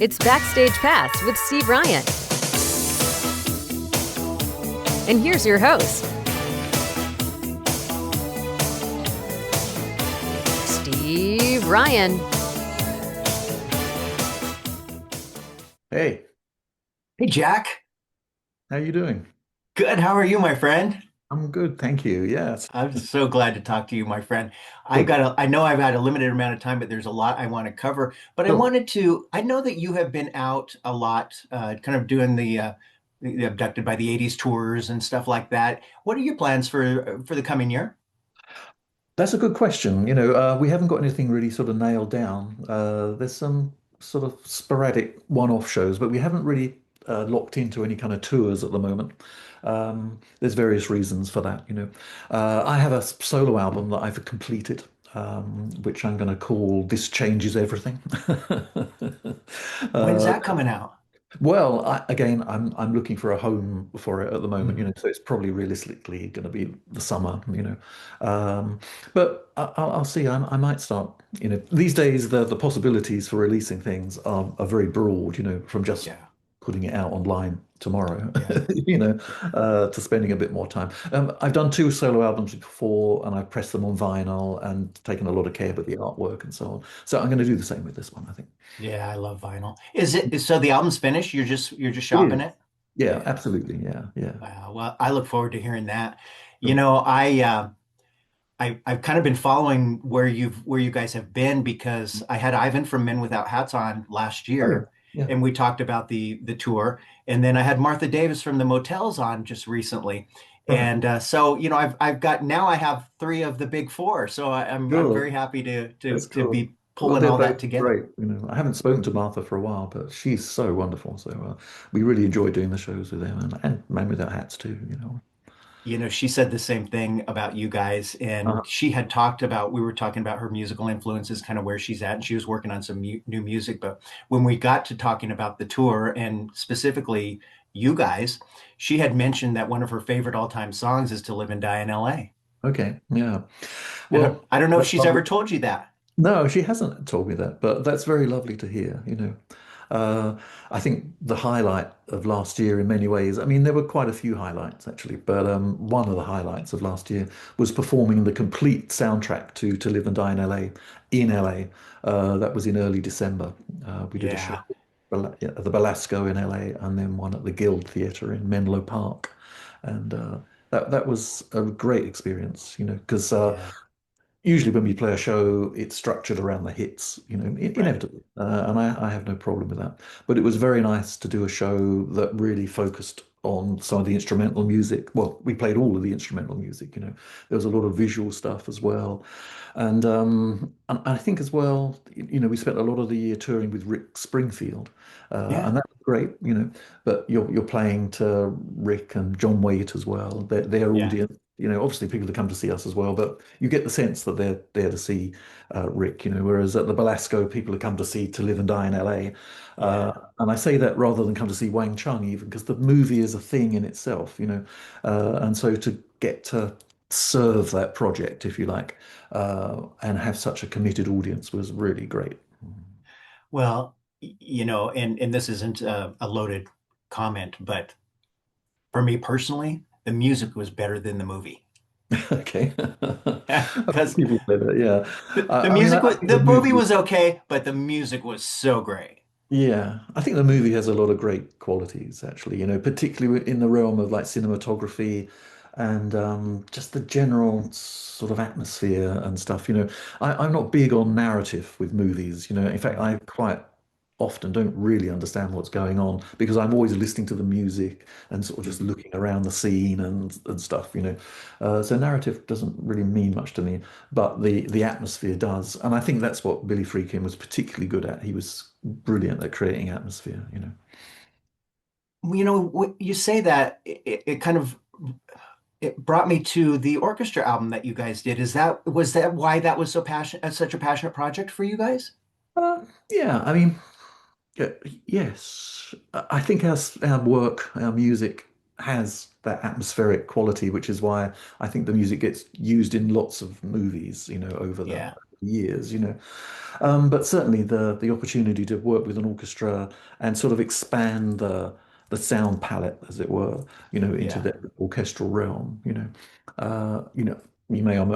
It's Backstage Pass with Steve Ryan. And here's your host, Steve Ryan. Hey, Hey Jack, how you doing? good. How are you, my friend? I'm good, thank you. Yes. I'm so glad to talk to you, my friend. Good. I know I've had a limited amount of time, but there's a lot I want to cover. But Sure. I know that you have been out a lot, kind of doing the Abducted by the 80s tours and stuff like that. What are your plans for the coming year? That's a good question. We haven't got anything really sort of nailed down. There's some sort of sporadic one-off shows, but we haven't really locked into any kind of tours at the moment. There's various reasons for that. I have a solo album that I've completed, which I'm going to call This Changes Everything. When's Uh, that coming out? Well, again, I'm looking for a home for it at the moment, Mhm. so it's probably realistically going to be the summer. Um, but I'll see. I might start. These days the possibilities for releasing things are very broad. From just Yeah, putting it out online tomorrow, yeah. to spending a bit more time. I've done two solo albums before, and I've pressed them on vinyl and taken a lot of care with the artwork and so on. So I'm going to do the same with this one, I think. Yeah, I love vinyl. So the album's finished? You're just It shopping is. it? Yeah, Yeah. absolutely. Yeah, yeah. Wow. Well, I look forward to hearing that. You Cool. know, I've kind of been following where you guys have been because I had Ivan from Men Without Hats on last Oh yeah, year, yeah. and we talked about the tour, and then I had Martha Davis from the Motels on just recently, Right. and so I've got now I have three of the big four, so I'm very Cool. happy to That's cool. be Well, pulling they're all that both together. great. I haven't spoken to Martha for a while, but she's so wonderful. So we really enjoy doing the shows with them, and Man Without Hats too. She said the same thing about you guys, and Uh, she had we were talking about her musical influences, kind of where she's at, and she was working on some new music. But when we got to talking about the tour and specifically you guys, she had mentioned that one of her favorite all-time songs is To Live and Die in LA. okay, yeah. And Well, I don't know if that's she's lovely. ever told you that. No, she hasn't told me that, but that's very lovely to hear. Uh, I think the highlight of last year in many ways, I mean, there were quite a few highlights actually, but one of the highlights of last year was performing the complete soundtrack to Live and Die in LA. That was in early December. We did a show Yeah, at the Belasco in LA and then one at the Guild Theatre in Menlo Park. And that was a great experience, because yeah, usually when we play a show, it's structured around the hits, right. inevitably. And I have no problem with that. But it was very nice to do a show that really focused on some of the instrumental music. Well, we played all of the instrumental music. There was a lot of visual stuff as well. And I think as well, we spent a lot of the year touring with Rick Springfield. Yeah, And that was great. But you're playing to Rick and John Waite as well. Their yeah, audience, obviously people that come to see us as well, but you get the sense that they're there to see Rick, whereas at the Belasco, people have come to see To Live and Die in LA. yeah. And I say that rather than come to see Wang Chung, even because the movie is a thing in itself. And so to get to serve that project, if you like, and have such a committed audience was really great. Well, and this isn't a loaded comment, but for me personally, the music was better than the movie. Okay. Because People say that, yeah. the I mean, music I was think the the movie movie, was okay, but the music was so great. yeah, I think the movie has a lot of great qualities, actually, particularly in the realm of like cinematography and just the general sort of atmosphere and stuff. I'm not big on narrative with movies. In fact, Mm, I quite often don't really understand what's going on because I'm always listening to the music and sort of just mhm. looking around the scene and stuff. So narrative doesn't really mean much to me, but the atmosphere does. And I think that's what Billy Friedkin was particularly good at. He was brilliant at creating atmosphere. You say that it kind of it brought me to the orchestra album that you guys did. Was that why that was such a passionate project for you guys? Yeah, I mean, yeah, yes, I think our work, our music has that atmospheric quality, which is why I think the music gets used in lots of movies, over the Yeah, years, you know. But certainly the opportunity to work with an orchestra and sort of expand the sound palette, as it were, you know, into Yeah. the orchestral realm, you know, you may or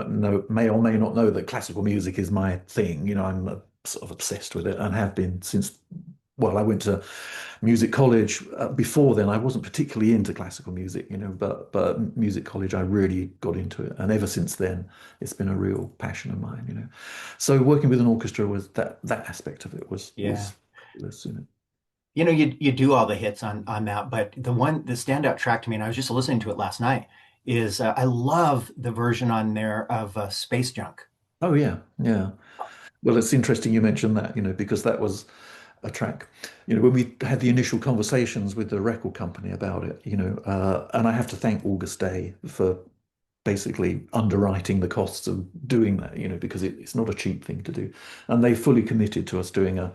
may not know that classical music is my thing. You know, I'm sort of obsessed with it and have been since, well, I went to music college. Before then, I wasn't particularly into classical music, you know, but music college, I really got into it, and ever since then, it's been a real passion of mine, you know. So working with an orchestra was that aspect of it Yeah. was fabulous, you know. You know, you do all the hits on that, but the standout track to me, and I was just listening to it last night, is I love the version on there of Space Junk. Oh yeah, yeah. Well, it's interesting you mentioned that, you know, because that was a track. You know, when we had the initial conversations with the record company about it, you know, and I have to thank August Day for basically underwriting the costs of doing that, you know, because it's not a cheap thing to do. And they fully committed to us doing an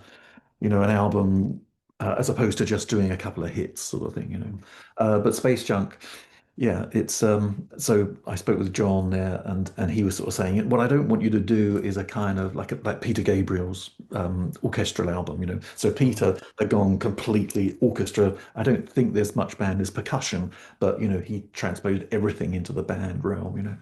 album as opposed to just doing a couple of hits sort of thing, you know. But Space Junk, yeah, it's so I spoke with John there and he was sort of saying what I don't want you to do is a kind of like Peter Gabriel's orchestral album, you know. So Mhm. Peter had gone completely orchestra. I don't think there's much band, there's percussion, but you know, he transposed everything into the band realm, you know.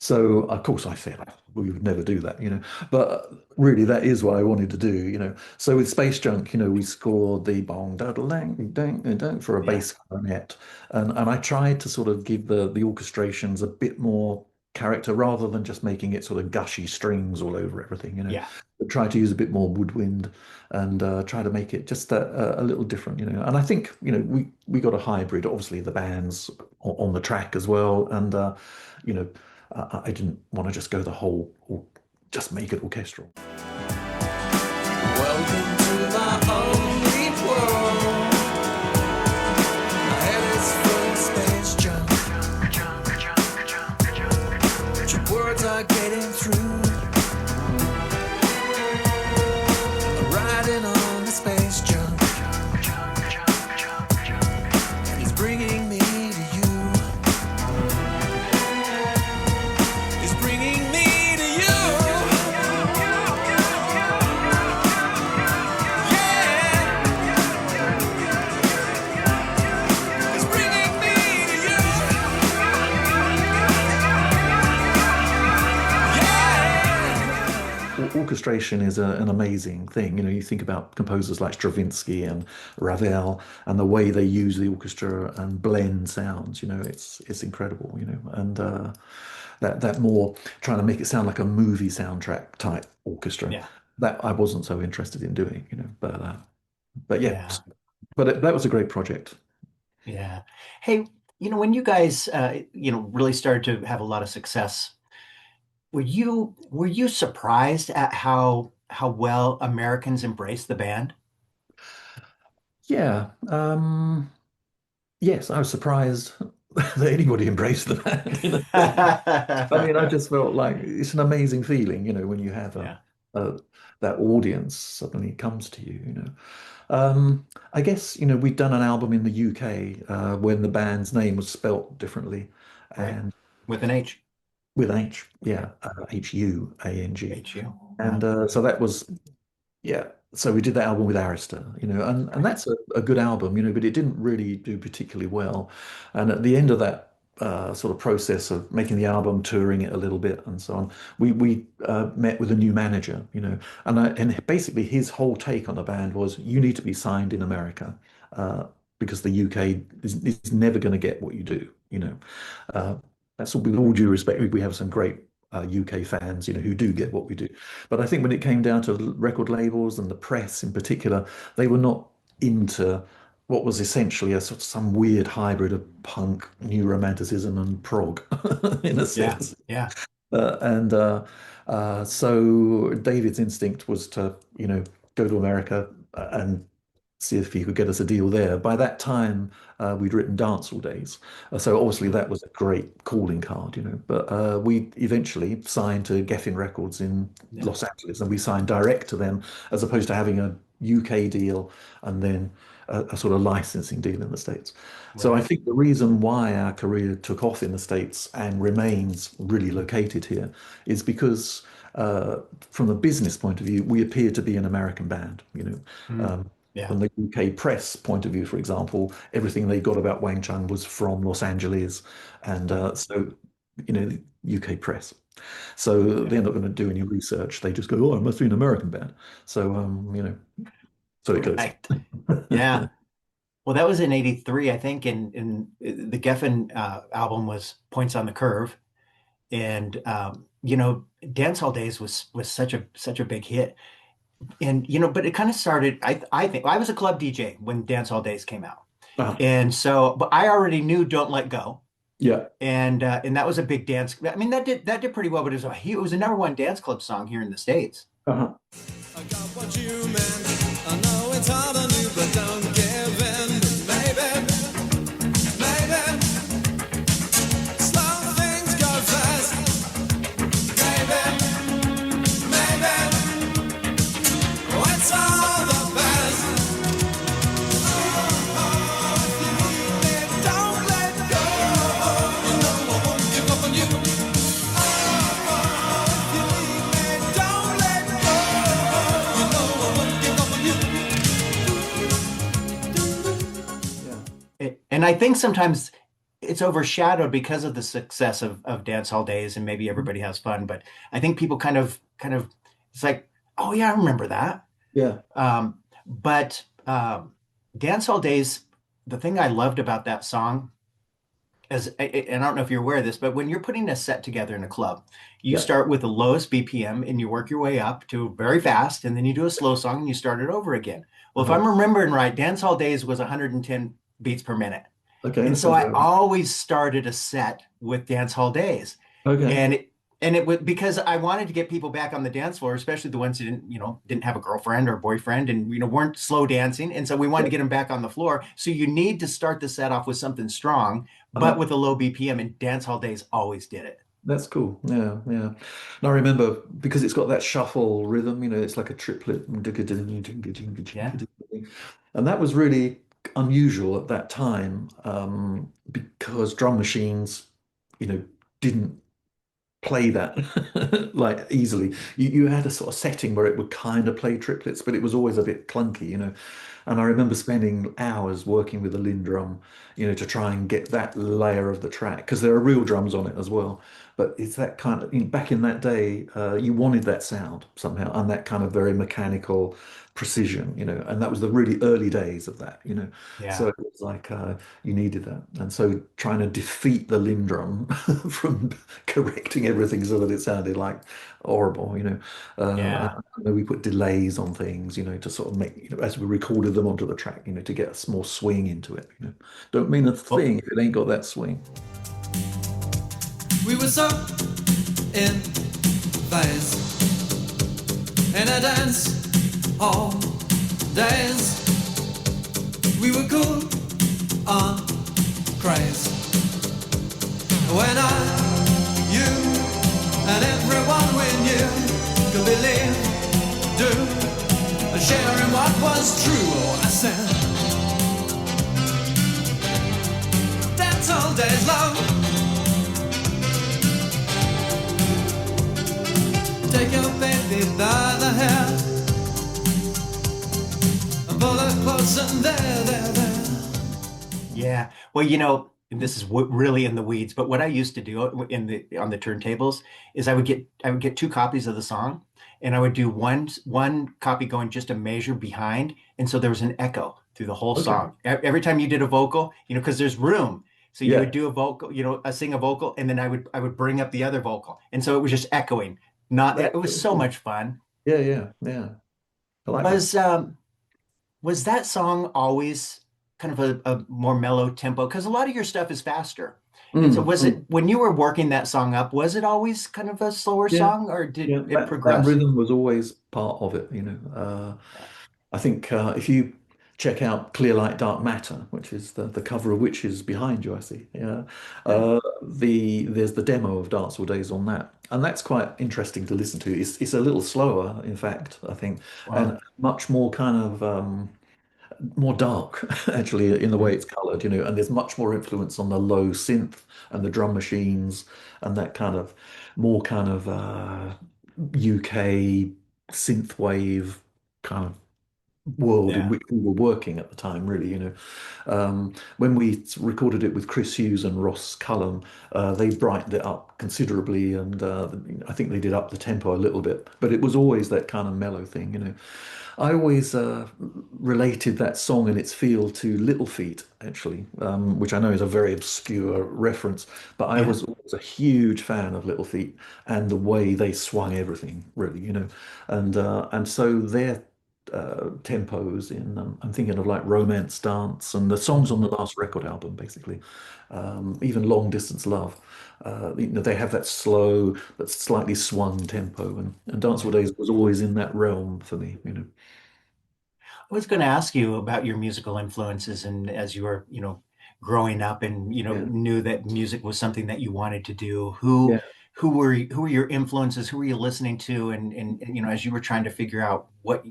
So of course I said we would never do that, you know. But really, that is what I wanted to do, you know. So with Space Junk, you know, we scored the bong daddle dang dang dang dang for a Yeah, bass clarinet, and I tried to sort of give the orchestrations a bit more character rather than just making it sort of gushy strings all over everything, you know. yeah, But try to use a bit more woodwind and try to make it just a little different, you know. And I think, you know, we got a hybrid. Obviously, the band's on the track as well, and you know. I didn't want to just go the whole, or just make it orchestral. Welcome to my only world. My head is full of space junk. But your words are getting through. I'm riding on the space junk. And it's bringing me to you. It's bringing me to you. It's bringing me to you. Orchestration is an amazing thing. You know, you think about composers like Stravinsky and Ravel and the way they use the orchestra and blend sounds. You know, it's incredible. You know, and that more trying to make it sound like a movie soundtrack type orchestra yeah, that I wasn't so interested in doing. You know, but yeah, yeah, that was a great project. yeah. Hey, you know, when you guys, really started to have a lot of success, were you surprised at how well Americans embraced the band? Yeah. Yes, I was surprised that anybody embraced the band. You know? I mean, I just felt like it's an amazing feeling, you know, when you have Yeah, a that audience suddenly comes to you, you know. I guess, you know, we'd done an album in the UK when the band's name was spelt differently right. and With an H. with an H, Yeah, yeah, Huang. HU. Yeah, And so that was yeah. So we did that album with Arista, you know, and right. that's a good album, you know, but it didn't really do particularly well. And at the end of that sort of process of making the album, touring it a little bit and so on, we met with a new manager, you know, and basically his whole take on the band was you need to be signed in America because the UK is never going to get what you do, you know. Uh, that's all, with all due respect, we have some great UK fans, you know, who do get what we do. But I think when it came down to record labels and the press in particular, they were not into what was essentially a sort of some weird hybrid of punk, new romanticism, and prog, in a Yeah, sense. yeah, And so David's instinct was to, you know, go to America and see if he could get us a deal there. By that time, we'd written Dance All Days. So obviously mm, that was a great calling card, you know. But we eventually signed to Geffen Records in yeah, Los Angeles and we signed direct to them as opposed to having a UK deal and then a sort of licensing deal in the States. So I right. think the reason why our career took off in the States and remains really located here is because uh, from a business point of view, we appear to be an American band, Mm. Um, Yeah. from the UK press point of view, for example, everything they got about Wang Chung was from Los Angeles, and Right. the UK press. So Yeah. they're not going to do any research. They just go, "Oh, it must be an American band." So so it goes. Right. Yeah. Well, that was in '83, I think, and the Geffen album was Points on the Curve, and Dance Hall Days was such a big hit, and but it kind of started. I think I was a club DJ when Dance Hall Days came out, Uh, and so but I already knew Don't Let Go, yeah. and that was a big dance. I mean that did pretty well, but it was a number one dance club song here in the States. Uh-huh. I got what you meant. I know it's hard on you, but don't give in. Maybe, maybe, slow things go fast. Maybe, maybe, oh, it's all the best. Oh, if you need me, don't let go. You know I won't give up on you. Oh, if you need me, don't let go. You know I won't give up on you. And I think sometimes it's overshadowed because of the success of Dance Hall Days, and maybe everybody has fun, but I think people kind of it's like, oh yeah, I remember that. Yeah. But Dance Hall Days, the thing I loved about that song is, and I don't know if you're aware of this, but when you're putting a set together in a club, you Yeah. start with the lowest BPM and you work your way up to very fast, and then you do a slow song and you start it over again. Well, if Uh-huh. I'm remembering right, Dance Hall Days was 110 beats per minute. Okay, And that so sounds I about right. always started a set with Dance Hall Days. Okay. And it was because I wanted to get people back on the dance floor, especially the ones who didn't have a girlfriend or boyfriend and weren't slow dancing. And so we wanted Yeah. to get them back on the floor. So you need to start the set off with something strong, but Uh-huh. with a low BPM, and Dance Hall Days always did it. That's cool. Yeah, yeah. And I remember because it's got that shuffle rhythm, it's like a triplet. And Yeah. that was really unusual at that time, because drum machines, didn't play that like easily. You had a sort of setting where it would kind of play triplets, but it was always a bit clunky. And I remember spending hours working with the Lindrum, to try and get that layer of the track because there are real drums on it as well. But it's that kind of, back in that day, you wanted that sound somehow and that kind of very mechanical precision, and that was the really early days of that. So Yeah. it was like you needed that. And so trying to defeat the Lindrum from correcting everything so that it sounded like horrible. Yeah. I know we put delays on things, to sort of make, as we recorded them onto the track, to get a more swing into it. Don't mean a Well, thing if it ain't got that swing. We were so in phase in a dance all days. We were cool on craze. When you, and everyone we knew could believe, do, sharing what was true. Oh, I said, dance all days, love. Take your baby by the hair and pull her close and there. yeah. Well, this is really in the weeds, but what I used to do on the turntables is I would get two copies of the song, and I would do one copy going just a measure behind, and so there was an echo through the whole Okay. song. Every time you did a vocal, because there's room. So you Yeah. would do a vocal, sing a vocal, and then I would bring up the other vocal, and so it was just echoing. Not That's It was really so cool. much fun. Yeah, yeah, yeah. I like that. Was that song always kind of a more mellow tempo? Because a lot of your stuff is faster. And so Mm, was it mm. when you were working that song up, was it always kind of a slower Yeah, song, or did yeah. it That progress? rhythm was always part of it. Yeah. I think if you check out Clear Light, Dark Matter, which is the cover of which is behind you, I see. Yeah. Yeah. There's the demo of Dancehall Days on that. And that's quite interesting to listen to. It's a little slower, in fact, I think, Wow. and much more kind of more dark, actually, in the way Mm. it's colored. And there's much more influence on the low synth and the drum machines and that kind of more kind of UK synthwave kind of world in Yeah. which we were working at the time, really, when we recorded it with Chris Hughes and Ross Cullum, they brightened it up considerably, and I think they did up the tempo a little bit, but it was always that kind of mellow thing. I always related that song and its feel to Little Feat, actually, which I know is a very obscure reference, but I Yeah. was always a huge fan of Little Feat and the way they swung everything, really. And so their tempos in, I'm thinking of like Romance Dance and the songs on the last record album, basically, even Long Distance Love. They have that slow but slightly swung tempo, and Danceable Yeah. Days was always in that realm for me. I was going to ask you about your musical influences, and as you were, growing up and Yeah, knew that music was something that you wanted to do. yeah. Who were your influences? Who were you listening to? And as you were trying to figure out what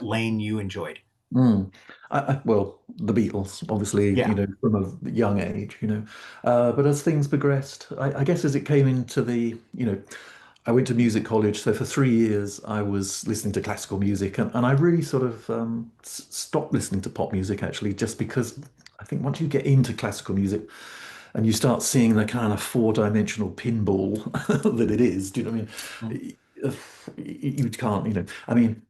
lane you enjoyed. Mm. Well, the Beatles, obviously, Yeah. from a young age. But as things progressed, I guess as it came into I went to music college, so for 3 years I was listening to classical music, and I really sort of stopped listening to pop music actually, just because I think once you get into classical music and you start seeing the kind of four-dimensional pinball that it is, do you know what I Mm. mean? You can't, I mean,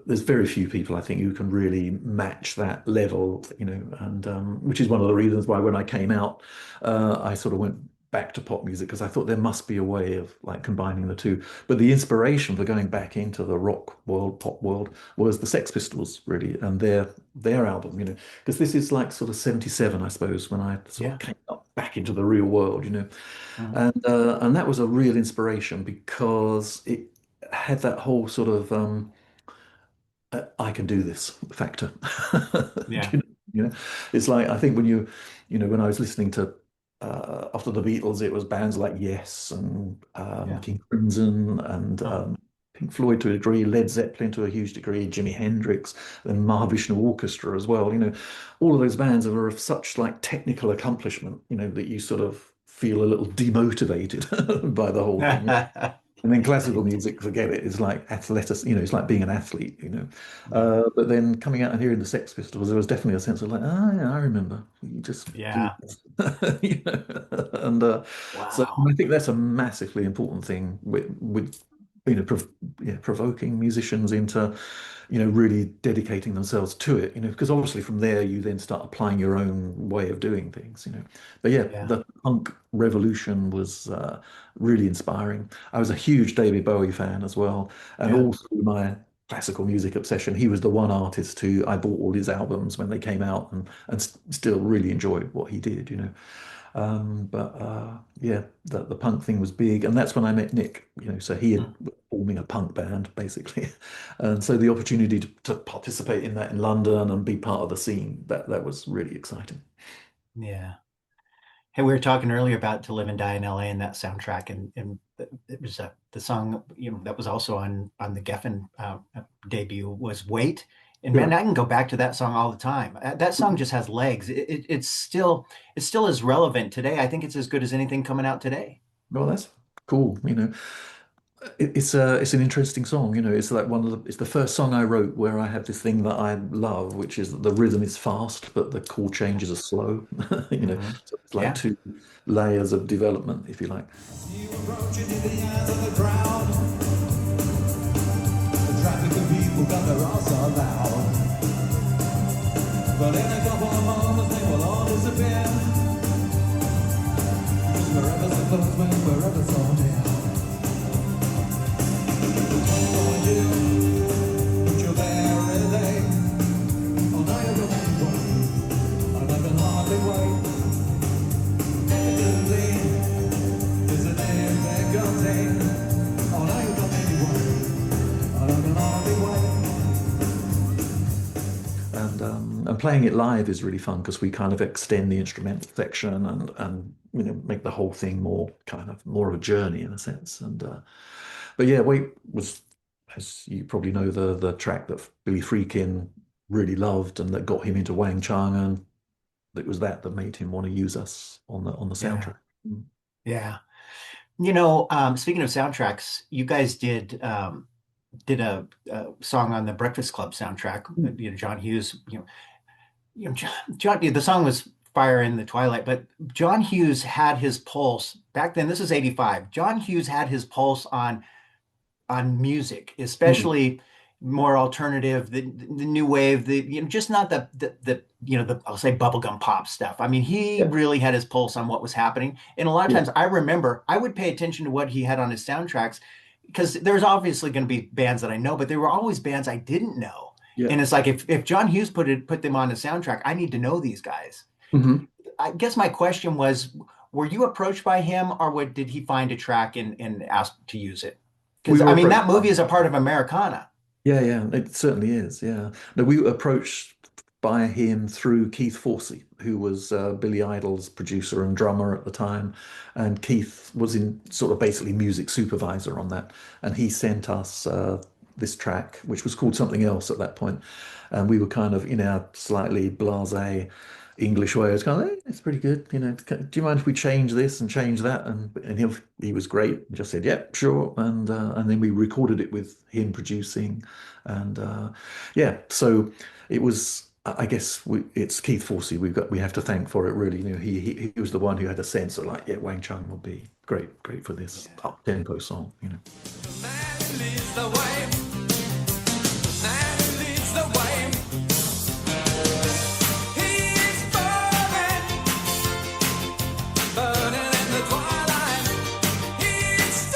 there's very few people I think who can really match that level, and which is one of the reasons why when I came out, I sort of went back to pop music because I thought there must be a way of like combining the two. But the inspiration for going back into the rock world, pop world, was the Sex Pistols really, and their album, because this is like sort of 77, I suppose, when I sort of Yeah. came up back into the real world. Mhm. And that was a real inspiration because it had that whole sort of I can do this factor. Do Yeah. you know, it's like I think when I was listening to after the Beatles, it was bands like Yes and Yeah. King Crimson and Oh, Pink Floyd to a degree, Led Zeppelin to a huge degree, Jimi Hendrix and Mahavishnu Orchestra as well. All of those bands are of such like technical accomplishment, that you sort of feel a little demotivated by the whole thing. And then classical music, forget it. It's like athletic, it's like being an athlete. yeah. But then coming out and hearing the Sex Pistols, there was definitely a sense of like, oh yeah, I remember. You just do Yeah. this. you know. And so Wow. I think that's a massively important thing with provoking musicians into really dedicating themselves to it, because obviously from there you then start applying your own way of doing things. But yeah, Yeah. the punk revolution was really inspiring. I was a huge David Bowie fan as well, and Yeah. all through my classical music obsession, he was the one artist who I bought all his albums when they came out, and still really enjoyed what he did. But yeah, the punk thing was big, and that's when I met Nick. So he had Mm. forming a punk band basically, and so the opportunity to participate in that in London and be part of the scene, that was really exciting. Yeah. Hey, we were talking earlier about "To Live and Die in LA" and that soundtrack, and it was the song that was also on the Geffen debut was "Wait." And man, Sure. I can go back to that song all the time. That song just has legs. It's still as relevant today. I think it's as good as anything coming out today. Well, that's cool. It's an interesting song. It's like it's the first song I wrote where I have this thing that I love, which is that the rhythm is fast, but the chord changes are slow. Hmm. So it's like Yeah. two layers of development, if you like. You approaching in the eyes of the crowd. The traffic of people gather all so loud. But in a couple of moments they will all disappear. 'Cause wherever so close, when wherever so near. For you, but you're there every day. Oh, now you're going away, and I can hardly wait. Is it anything contained? Oh, now you're coming anyway, and I can hardly wait. And playing it live is really fun because we kind of extend the instrumental section and make the whole thing more of a journey in a sense. And but yeah, Wait was, as you probably know, the track that Billy Freakin really loved and that got him into Wang Chung, and it was that made him want to use us on the Yeah. soundtrack. Mm. Yeah. Speaking of soundtracks, you guys did a song on the Breakfast Club soundtrack. Mm. John Hughes. The song was fire in the Twilight, but John Hughes had his pulse back then. This is '85. John Hughes had his pulse on music, Mm. especially more alternative, the new wave, just not the I'll say bubblegum pop stuff. I mean, he Yeah. really had his pulse on what was happening. And a lot of Yeah. times I remember I would pay attention to what he had on his soundtracks because there's obviously going to be bands that I know, but there were always bands I didn't know. Yeah. And it's like if John Hughes put them on the soundtrack, I need to know these guys. Hmm. I guess my question was, were you approached by him, or did he find a track and ask to use it? We Because were I mean, that approached by movie is a part of Americana. Yeah, yeah, it certainly is. Yeah. No, we were approached by him through Keith Forsey, who was Billy Idol's producer and drummer at the time. And Keith was in sort of basically music supervisor on that. And he sent us this track, which was called something else at that point. And we were kind of in our slightly blasé English way. It was kind of, it's pretty good. Do you mind if we change this and change that? And he was great. He just said, yeah, sure. And then we recorded it with him producing. And yeah, so it was. I guess it's Keith Forsey we have to thank for it really. He was the one who had a sense of like, yeah, Wang Chung will be great for this up tempo song. Man leads the way. Man leads the way. He's burning in the twilight. He's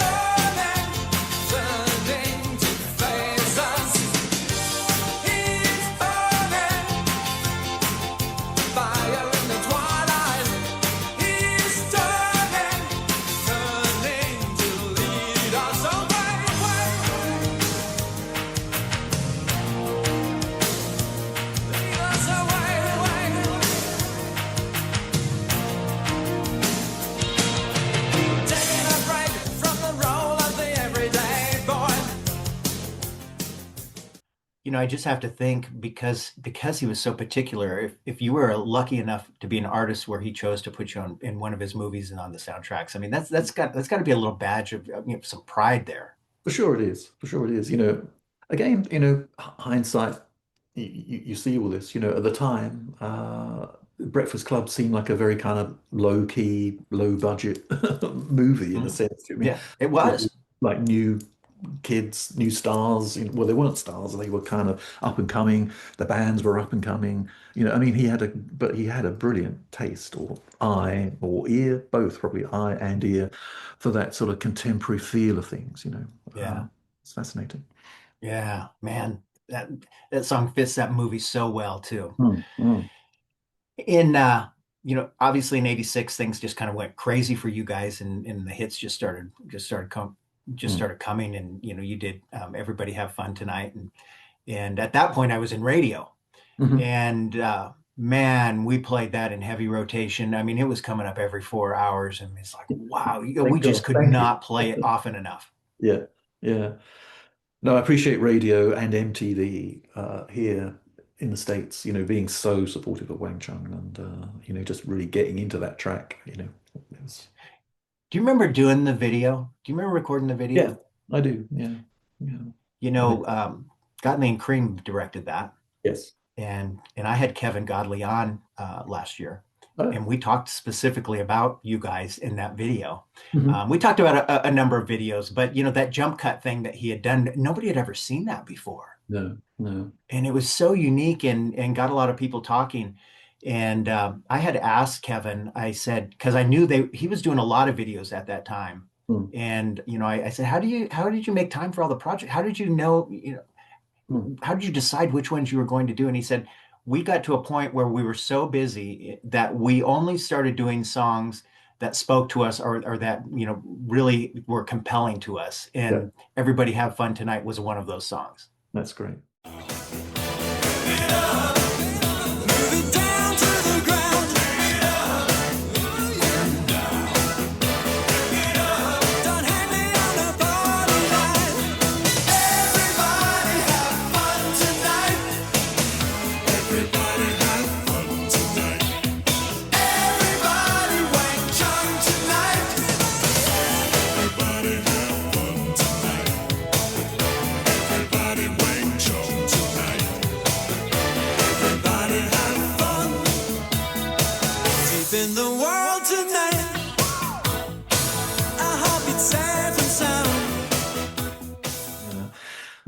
turning to face us. He's burning, fire in the twilight. He's turning to lead us away. Lead us away. Taking a break from the role of the everyday boy. I just have to think because he was so particular. If you were lucky enough to be an artist where he chose to put you on in one of his movies and on the soundtracks, I mean that's got to be a little badge of some pride there. For sure it is. For sure it is. Again, hindsight, you see all this. At the time, Breakfast Club seemed like a very kind of low key, low budget movie in a Mhm. sense to me. Yeah, it was. Like new kids, new stars. Well, they weren't stars; they were kind of up and coming. The bands were up and coming. I mean, he had a brilliant taste, or eye, or ear, both probably eye and ear, for that sort of contemporary feel of things. Yeah. It's fascinating. Yeah, man, that song fits that movie so well too. Mm, mm, In obviously in '86 things just kind of went crazy for you guys, and the hits mm, started coming, and you did Everybody Have Fun Tonight, and at that point I was in radio, mhm. and man, we played that in heavy rotation. I mean, it was coming up every 4 hours, and it's like, wow, we Thank just God. could Thank you. not play it often enough. Yeah, yeah. No, I appreciate radio and MTV here in the States, being so supportive of Wang Chung and just really getting into that track, It was, Do you remember doing the video? Do you remember recording the yeah, video? I do. Yeah. Yeah. You I know, mean, Godley and Cream directed that, yes. and I had Kevin Godley on last year, Oh, and we talked specifically about you guys in that video. mhm. We talked about a number of videos, but that jump cut thing that he had done, nobody had ever seen that before, No, no. and it was so unique and got a lot of people talking. And I had asked Kevin, I said, because I knew he was doing a lot of videos at that time. Mm, And I said, how did you make time for all the projects? How did you know, mm. how did you decide which ones you were going to do? And he said, we got to a point where we were so busy that we only started doing songs that spoke to us, or that really were compelling to us. Yeah, And Everybody Have Fun Tonight was one of those songs. that's great. Move it down to the ground. Don't hang me on the bottom line. Everybody have fun tonight. Everybody have fun tonight. Everybody Wang Chung tonight.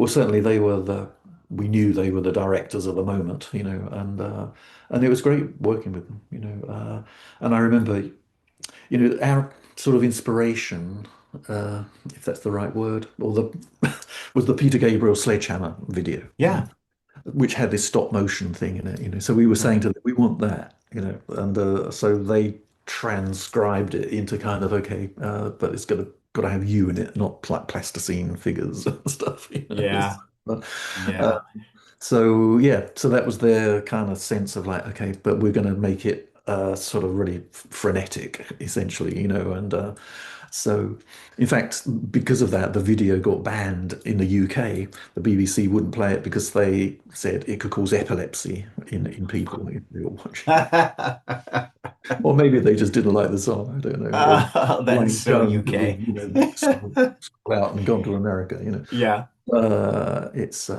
well, certainly we knew they were the directors of the moment, and it was great working with them, and I remember, our sort of inspiration, if that's the right word, or was the Peter Gabriel Sledgehammer video, Yeah. which had this stop motion thing in it. So we were saying Right. to them, we want that, and so they transcribed it into kind of okay, but it's got to have you in it, not like plasticine figures and stuff. Yeah. But, uh, Yeah. so yeah, so that was their kind of sense of like, okay, but we're going to make it sort of really frenetic, essentially, and so in fact, because of that, the video got banned in the UK. The BBC wouldn't play it because they said it could cause epilepsy in people if they were watching it. Or maybe they just didn't like the song. I don't know. Or Oh, that is Wang so Chung, who UK. sold out and gone to America. Yeah. It's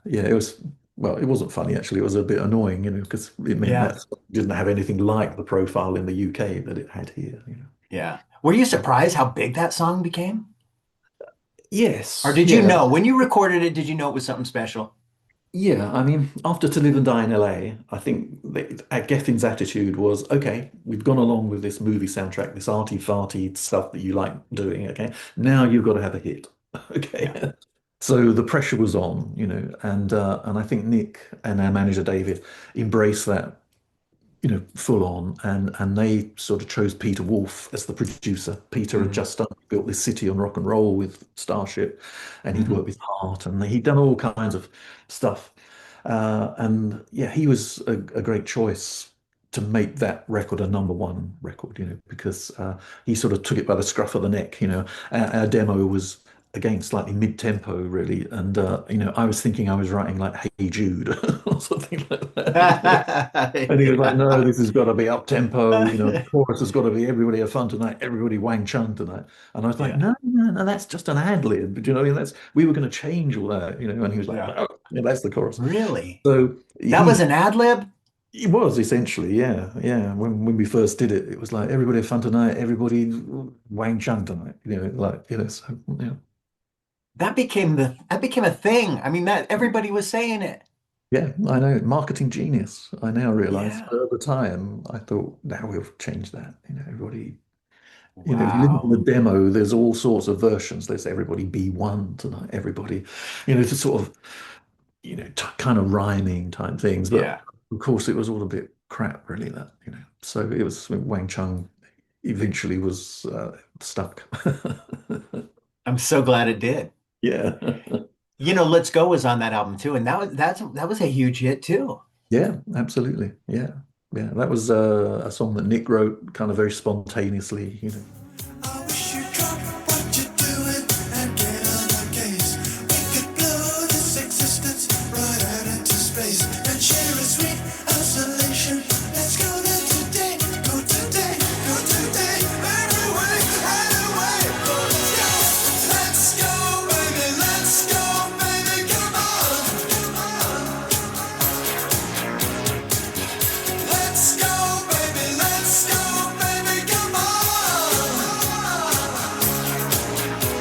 yeah, it was well, it wasn't funny actually. It was a bit annoying, because it meant Yeah. that it didn't have anything like the profile in the UK that it had here. Yeah. Were you surprised how big that song became? Or Yes, did you yeah, know when you recorded it, did you know it was something special? yeah. I mean, after To Live and Die in LA, I think Gethin's attitude was, okay, we've gone along with this movie soundtrack, this arty-farty stuff that you like doing. Okay, now you've got to have a hit. Yeah. Okay. So the pressure was on, and I think Nick and our manager David embraced that, full on, and they sort of chose Peter Wolf as the producer. Peter had Hmm. just built this city on rock and roll with Starship, and he'd Hmm. worked with Heart, and he'd done all kinds of stuff. And yeah, he was a great choice to make that record a number one record, because he sort of took it by the scruff of the neck. Our demo was again slightly mid-tempo really, and I was thinking I was writing like Hey Jude or something like that. And he was like, no, Yeah. this has got to be up tempo, the chorus has got to be everybody have fun tonight, everybody Wang Chung tonight. And I was like, Yeah. no, no, no, that's just an ad lib. Do you know what I mean? We were going to change all that, and he was like, Yeah. no, yeah, that's the chorus. Really? So That was he an ad lib? he was essentially, yeah, yeah. When we first did it, it was like everybody have fun tonight, everybody Wang Chung tonight, so That became a thing. I mean, that everybody was saying it. yeah, I know, marketing genius. I now realize, Yeah. but at the time I thought, now we'll change that. Everybody. If you listen to Wow. the demo, there's all sorts of versions. There's everybody B1 tonight, everybody, it's sort of, kind of rhyming type things. But Yeah. of course, it was all a bit crap, really, that. So it was Wang Chung eventually was stuck. I'm so glad it did. Yeah. Let's Go was on that album too, and that was a huge hit too. Yeah, absolutely. Yeah. Yeah. That was a song that Nick wrote kind of very spontaneously. I wish you'd drop what you're doing and get on my case. We could blow this existence right out into space and share a sweet isolation. Let's go there today, go today, go today, right away, right away. Let's go, baby, come on, come on. Let's go, baby, come on.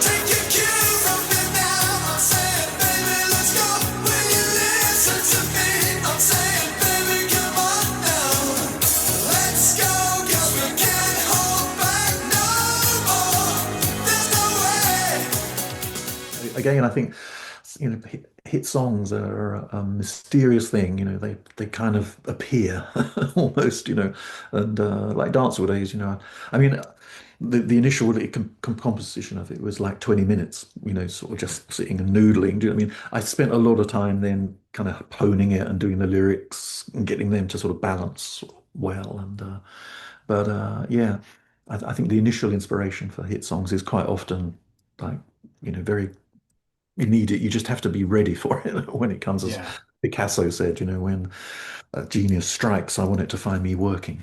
Take your cue from me now. I'm saying, baby, let's go. Will you listen to me? I'm saying, baby, come on now. Let's go, 'cause we can't hold back no more. There's no way. Again, I think hit songs are a mysterious thing. They kind of appear almost, and like Dancehall Days. I mean, the initial composition of it was like 20 minutes. Sort of just sitting and noodling. Do you know what I mean? I spent a lot of time then kind of honing it and doing the lyrics and getting them to sort of balance well. And but yeah, I think the initial inspiration for hit songs is quite often like very immediate. You just have to be ready for it when it comes, as Yeah. Picasso said, when a genius strikes, I want it to find me working,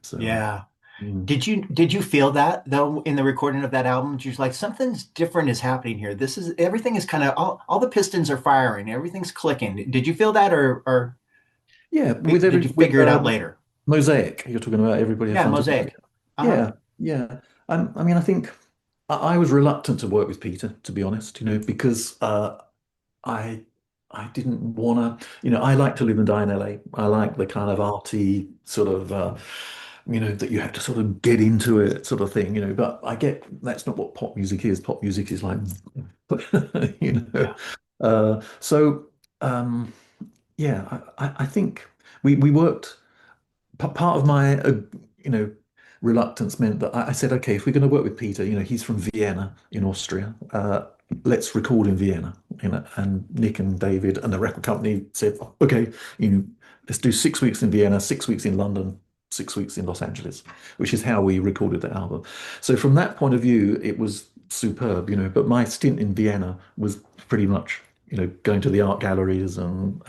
so Yeah. mm. Did you feel that though in the recording of that album? You're like, something's different is happening here. This is everything is kind of all the pistons are firing, everything's clicking. Did you feel that, or Yeah, with did you with figure it out later? Mosaic, you're talking about everybody have Yeah, fun tonight. Mosaic. Uh-huh. Yeah, yeah. I mean, I think I was reluctant to work with Peter, to be honest, because I I didn't want to, I like to live and die in LA. I like the kind of arty sort of, that you have to sort of get into it sort of thing, but I get that's not what pop music is. Pop music is like, you know. Yeah. So, yeah, I think we worked. Part of my, you know, reluctance meant that I said, okay, if we're going to work with Peter, he's from Vienna in Austria. Let's record in Vienna, And Nick and David and the record company said, okay, let's do 6 weeks in Vienna, 6 weeks in London, 6 weeks in Los Angeles, which is how we recorded the album. So from that point of view, it was superb, But my stint in Vienna was pretty much going to the art galleries and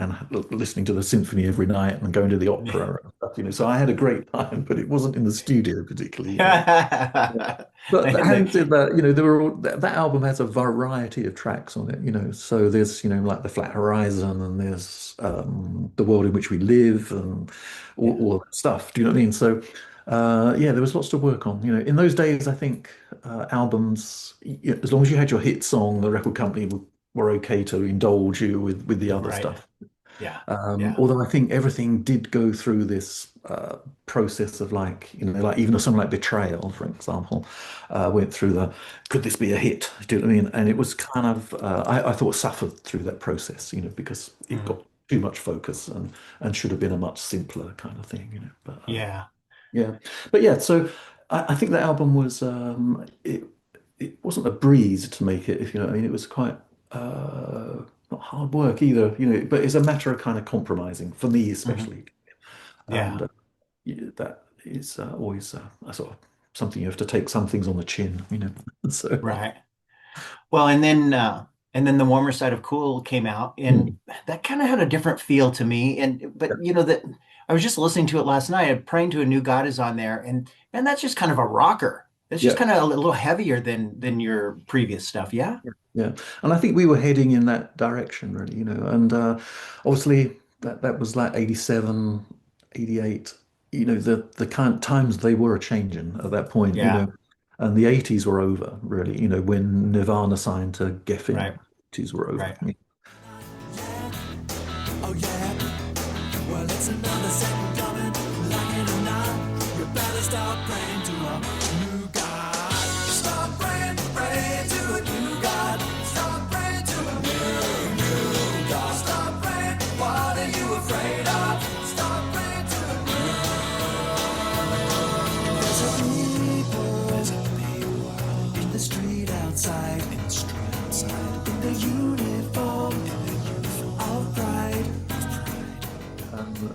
listening to the symphony every night and going to the opera and stuff, So I had a great time, but it wasn't in the studio particularly. Yeah. But having said that, there were that album has a variety of tracks on it, So there's, like The Flat Horizon, and there's The World in Which We Live, and all of that stuff. Do you know what I mean? So yeah, there was lots to work on. In those days, I think albums, as long as you had your hit song, the record company were okay to indulge you with the other Right. stuff. Yeah. Yeah. Although I think everything did go through this process of like, like even a song like Betrayal, for example, went through could this be a hit? Do you know what I mean? And it was kind of, I thought suffered through that process, because it Mhm. got too much focus and should have been a much simpler kind of thing, But Yeah. yeah, but yeah, so I think that album was it wasn't a breeze to make it, if you know what I mean. It was quite not hard work either, but it's a matter of kind of compromising for me, Mhm. especially, and Yeah. yeah, that is always a sort of something you have to take some things on the chin, So Right. Well, and then the warmer side of cool came out, and mm, that kind of had a different feel to me. And but that I was just listening to it last night. Praying to a New God is on there, and that's just kind of a rocker. It's just yeah, kind of a little heavier than your previous stuff. Yeah. yeah, and I think we were heading in that direction, really, and obviously that was like 87, 88. The kind of times they were changing at that point, Yeah. and the 80s were over, really, when Nirvana signed to Geffen, Right. 80s were over. Right. Oh yeah. Well, it's another second coming, like it or not. You better start praying to a new God. Start praying, pray to a new God. Start praying to a new God. Start praying, what are you afraid of? Start praying to a there's a people in the street outside, in the uniform of pride.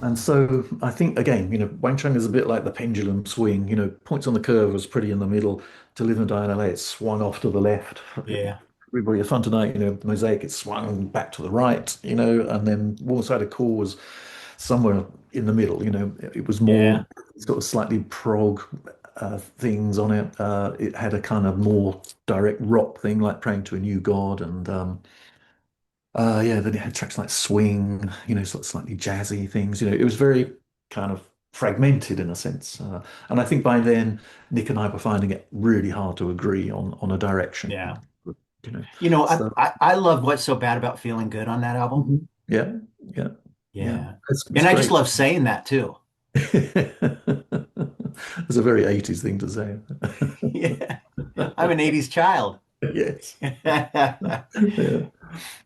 And so I think again, Wang Chung is a bit like the pendulum swing. Points on the curve was pretty in the middle. To Live and Die in LA, it swung off to the left. Yeah. Everybody had fun tonight, Mosaic, it swung back to the right, and then Warm Side of Cool was somewhere in the middle. It was Yeah. more sort of slightly prog things on it. It had a kind of more direct rock thing, like Praying to a New God, and yeah, then it had tracks like Swing, sort of slightly jazzy things. It was very kind of fragmented in a sense. And I think by then, Nick and I were finding it really hard to agree on a direction. Yeah. You know, I, so I I love What's So Bad About Feeling Good on that album. yeah, yeah, yeah. Yeah. It's And I just great. love saying that too. It's a very 80s thing to say. Yeah. I'm an 80s child. Yes. Yeah.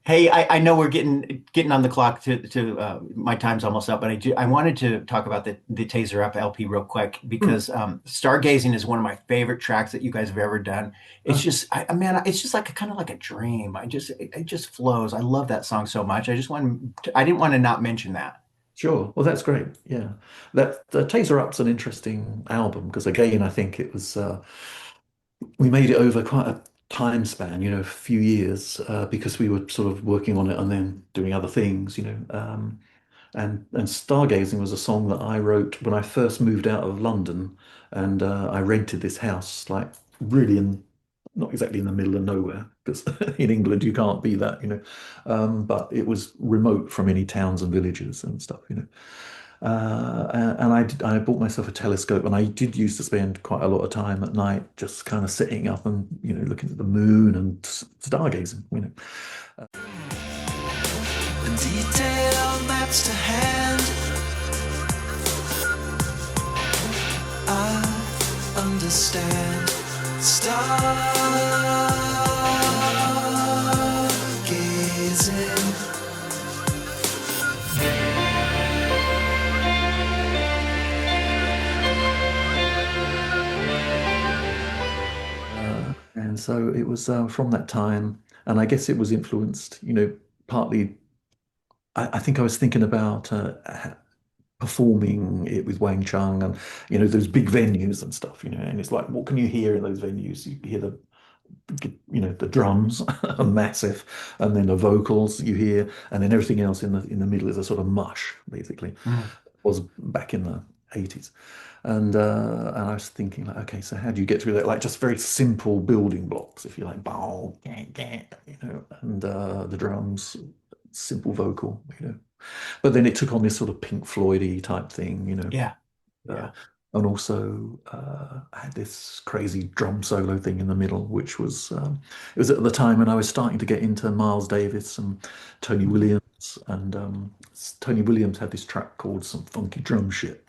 Hey, I know we're getting on the clock to my time's almost up, but I wanted to talk about the Tazer Up LP real quick Hmm. because Stargazing is one of my favorite tracks that you guys have ever done. It's Ah, just man, it's just like kind of like a dream. It just flows. I love that song so much. I didn't want to not mention that. sure. Well, that's great. Yeah. That the Taser Up's an interesting album because again, I think it was we made it over quite a time span, a few years, because we were sort of working on it and then doing other things, and Stargazing was a song that I wrote when I first moved out of London, and I rented this house, like really not exactly in the middle of nowhere, because in England you can't be that, but it was remote from any towns and villages and stuff. And I bought myself a telescope, and I did used to spend quite a lot of time at night just kind of sitting up and looking at the moon and stargazing. detailed maps to hand. I understand. Stargazing. And so it was from that time, and I guess it was influenced, partly. I think I was thinking about performing it with Wang Chung and those big venues and stuff, and it's like, what can you hear in those venues? You hear the drums are massive, and then the vocals you hear, and then everything else in the middle is a sort of mush, basically. Was back in the 80s. And I was thinking, like, okay, so how do you get through that? Like, just very simple building blocks, if you like, bow, and the drums, simple vocal, But then it took on this sort of Pink Floyd-y type thing, Yeah. And also I had this crazy drum solo thing in the middle, which was it was at the time when I was starting to get into Miles Davis and Tony Williams, and Tony Williams had this track called Some Funky Drum Shit,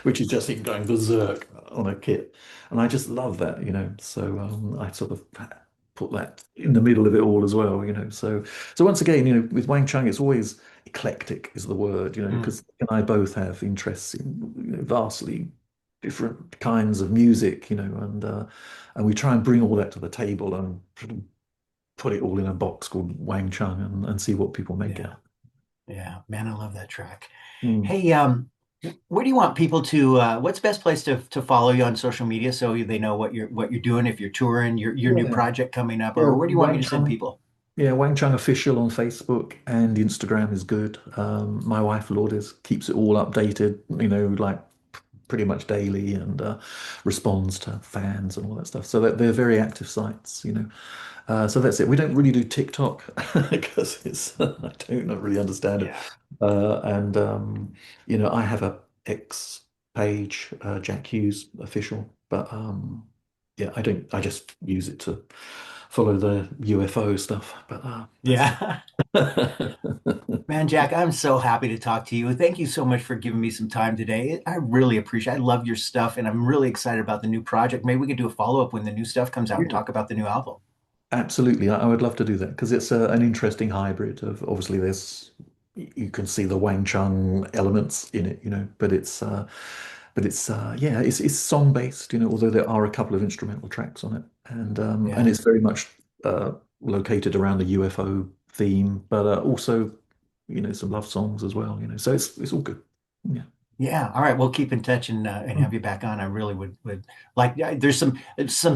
which is just him going berserk on a kit, and I just love that, So I sort of put that in the middle of it all as well, So once again, with Wang Chung, it's always eclectic is the word, because he and I both have interests in vastly different kinds of music, and we try and bring all that to the table and sort of put it all in a box called Wang Chung and see what people make out. Yeah, man, I love that track. Mm. Hey, where do you want people to? What's the best place to follow you on social media so they know what you're doing, if you're touring, your new project coming up, or where do you want me to send people? Yeah, Wang Chung Official on Facebook and Instagram is good. My wife Lourdes keeps it all updated, like pretty much daily, and responds to fans and all that stuff. So they're very active sites, So that's it. We don't really do TikTok because I don't really understand it. And I have a X page, Jack Hues Official, but yeah, I don't. I just use it to follow the UFO stuff. But Yeah. Man, Jack, I'm so happy to talk to you. Thank you so much for giving me some time today. I really appreciate it. I love your stuff, and I'm really excited about the new project. Maybe we could do a follow-up when the new stuff comes out and talk about the new album. Absolutely, I would love to do that because it's an interesting hybrid of, obviously you can see the Wang Chung elements in it, but it's song based, although there are a couple of instrumental tracks on it, and it's very much located around the UFO theme, but also some love songs as well, so it's all good. Yeah. All right. We'll keep in touch and have you back on. I really would like. There's some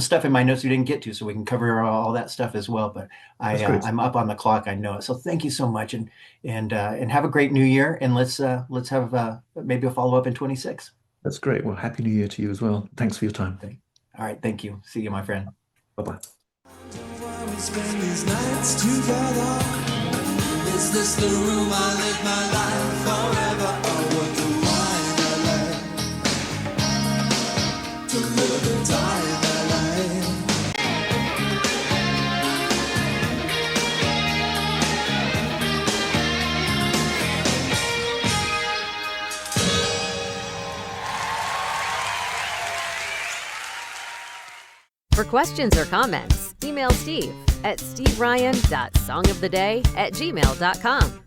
stuff in my notes we didn't get to, so we can cover all that stuff as well. But I'm up on the clock. I know it. So thank you so much, and have a great New Year. And let's have maybe a follow up in 26. That's great. Well, Happy New Year to you as well. Thanks for your time. All right. Thank you. See you, my friend. Bye-bye. We spend these nights together. Is this the room I live my life forever? Or what do I to live and die in For questions or comments, email Steve at steveryan.songoftheday@gmail.com.